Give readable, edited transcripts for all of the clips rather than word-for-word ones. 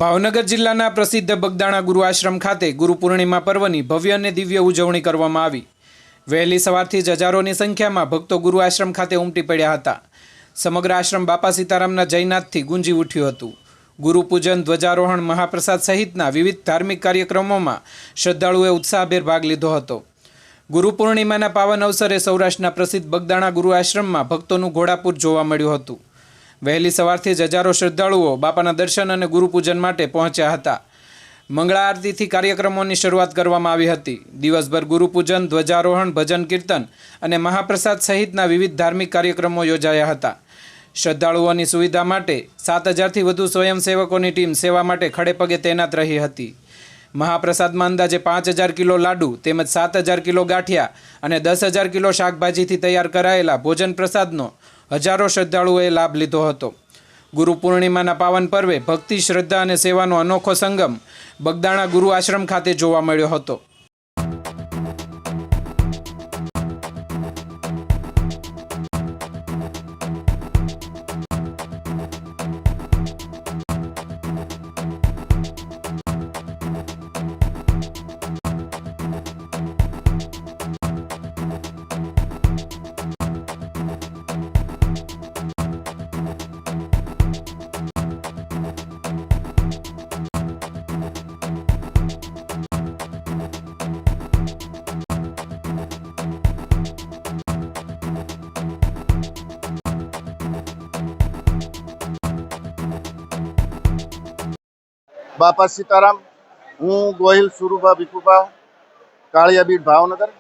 ભાવનગર જિલ્લાના પ્રસિદ્ધ બગદાણા ગુરુ આશ્રમ ખાતે ગુરુ પૂર્ણિમા પર્વની ભવ્ય અને દિવ્ય ઉજવણી કરવામાં આવી। વહેલી સવારથી જ હજારોની સંખ્યામાં ભક્તો ગુરુ આશ્રમ ખાતે ઉમટી પડ્યા હતા। સમગ્ર આશ્રમ બાપા સીતારામના જયનાથથી ગુંજી ઉઠ્યું હતું। ગુરુ પૂજન, ધ્વજારોહણ, મહાપ્રસાદ સહિતના વિવિધ ધાર્મિક કાર્યક્રમોમાં શ્રદ્ધાળુઓએ ઉત્સાહભેર ભાગ લીધો હતો। ગુરુ પૂર્ણિમાના પાવન અવસરે સૌરાષ્ટ્રના પ્રસિદ્ધ બગદાણા ગુરુ આશ્રમમાં ભક્તોનું ઘોડાપૂર જોવા મળ્યું હતું। વહેલી સવારથી જ હજારો શ્રદ્ધાળુઓ બાપાના દર્શન અને ગુરુ પૂજન માટે પહોંચ્યા હતા। મંગળા આરતીથી કાર્યક્રમોની શરૂઆત કરવામાં આવી હતી। દિવસભર ગુરુ પૂજન, ધ્વજારોહણ, ભજન કીર્તન અને મહાપ્રસાદ સહિતના વિવિધ ધાર્મિક કાર્યક્રમો યોજાયા હતા। શ્રદ્ધાળુઓની સુવિધા માટે 7,000થી વધુ સ્વયંસેવકોની ટીમ સેવા માટે ખડેપગે તૈનાત રહી હતી। મહાપ્રસાદમાં અંદાજે 5,000 કિલો લાડુ તેમજ 7,000 કિલો ગાંઠિયા અને 10,000 કિલો શાકભાજીથી તૈયાર કરાયેલા ભોજન પ્રસાદનો હજારો શ્રદ્ધાળુઓએ લાભ લીધો હતો। ગુરુ પૂર્ણિમાના પાવન પર્વે ભક્તિ, શ્રદ્ધા અને સેવાનો અનોખો સંગમ બગદાણા ગુરુ આશ્રમ ખાતે જોવા મળ્યો હતો। बापा सीताराम। हूँ गोहिल सुरुभा भीखुभा, कालियाबीड भावनगर।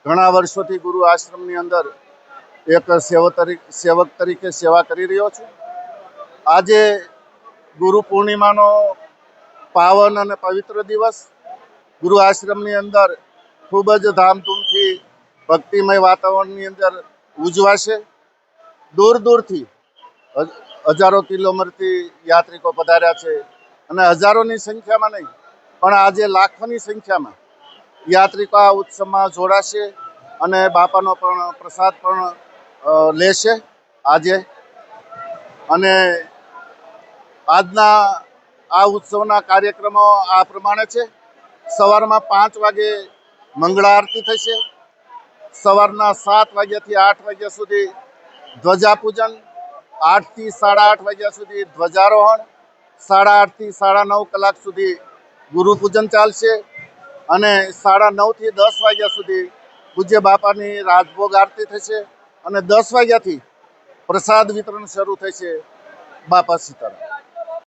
घणा वर्षोथी गुरु आश्रमनी अंदर एक सेवक तरीके सेवा करी रह्यो छुं। आजे गुरु पूर्णिमानो पावन अने पवित्र दिवस गुरु आश्रमनी अंदर खूब ज धामधूमथी भक्तिमय वातावरणनी अंदर उजवाशे। दूर दूरथी हजारों किलोमीटरथी यात्रिको पधार्या छे અને હજારોની સંખ્યામાં નહીં પણ આજે લાખોની સંખ્યામાં યાત્રિકો આ ઉત્સવમાં જોડાશે અને બાપાનો પણ પ્રસાદ પણ લેશે આજે। અને આજના આ ઉત્સવના કાર્યક્રમો આ પ્રમાણે છે। સવારમાં 5 વાગે મંગળા આરતી થશે। સવારના 7 વાગ્યાથી 8 વાગ્યા સુધી ધ્વજા પૂજન, 8 થી 8:30 વાગ્યા સુધી ધ્વજારોહણ, 8:30 થી 9:30 કલાક સુધી ગુરુ પૂજન ચાલશે અને 9:30 થી 10 વાગ્યા સુધી પૂજ્ય બાપાની રાજભોગ આરતી થશે અને 10 વાગ્યાથી પ્રસાદ વિતરણ શરૂ થશે। બાપા સીતારામ।